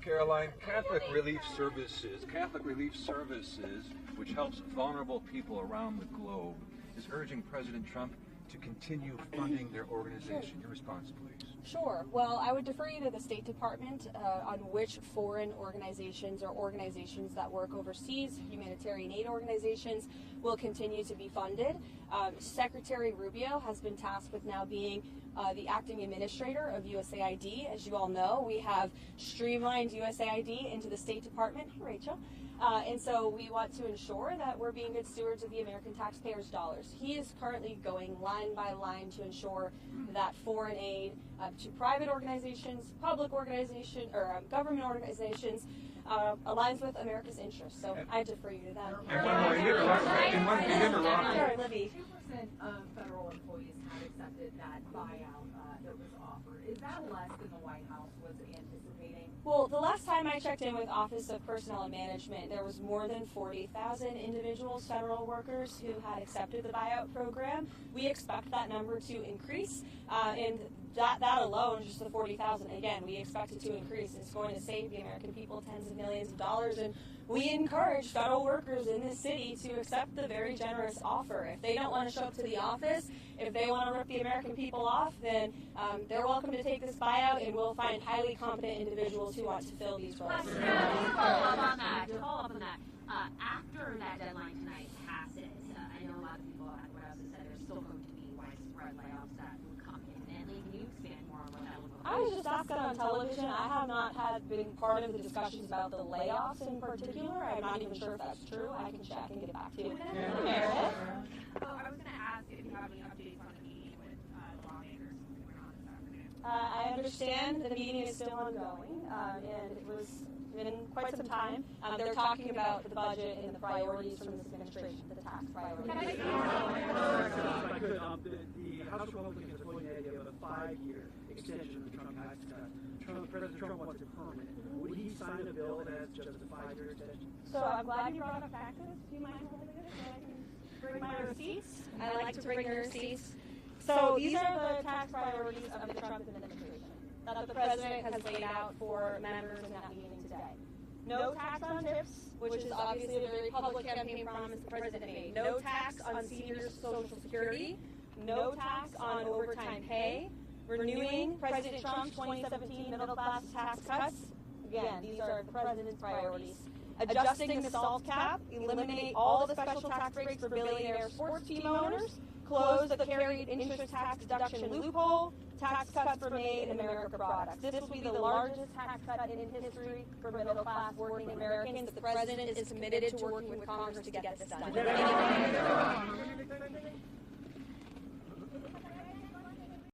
Karoline, Catholic Relief Services, which helps vulnerable people around the globe, is urging President Trump to continue funding their organization. Your response, please. Sure. Well, I would defer you to the State Department on which foreign organizations or organizations that work overseas, humanitarian aid organizations, will continue to be funded. Secretary Rubio has been tasked with now being the acting administrator of USAID. As you all know, we have streamlined USAID into the State Department. Hey, Rachel. And so we want to ensure that we're being good stewards of the American taxpayers' dollars. He is currently going line by line to ensure that foreign aid to private organizations, public organizations, or government organizations aligns with America's interests. So I defer you to that. Sorry, Libby. 2% of federal employees have accepted that buyout that was offered. Is that less than the White House was anticipating? Well, the last time I checked in with Office of Personnel and Management, there was more than 40,000 individuals, federal workers, who had accepted the buyout program. We expect that number to increase, and that alone, just the 40,000, again, we expect it to increase. It's going to save the American people tens of millions of dollars, and we encourage federal workers in this city to accept the very generous offer. If they don't want to show up to the office, if they want to rip the American people off, then they're welcome to take this buyout, and we'll find highly competent individuals who want to fill these roles. To follow up on that, after that deadline tonight passes, I know a lot of people at White House have said there's still going to be widespread layoffs that will come imminently. Can you expand more on what that would look like? I was just asked that on television. I have not been part of the discussions about the layoffs in particular. I'm not even sure if that's true. I can check and get back to you. Meredith? I was going to ask if you have any updates on the meeting with lawmakers going on this afternoon. I understand the meeting is still ongoing, and it was been quite some time. They're talking about the budget and the priorities from this administration, the tax priorities. If I could, the House Republicans are putting the idea of a 5-year extension of the Trump tax cut. President Trump wants it permanent. Would he sign a bill that has just a 5-year extension? So I'm glad you brought up taxes. Do you mind holding it so I can bring my receipts? I like to bring the receipts. So these are the tax priorities of the Trump administration that the president has laid out for members in that meeting today. No tax on tips, which is obviously a very public campaign promise the president made. No tax on seniors' Social Security. No tax on overtime pay. Renewing President Trump's 2017 middle-class tax cuts. Again, these are the president's priorities. Adjusting the SALT cap, eliminate all the special tax breaks for billionaire sports team owners, close the carried interest tax deduction loophole, tax cuts for made in America products. This will be the largest tax cut in history for middle-class working Americans. The president is committed to working with Congress to get this done.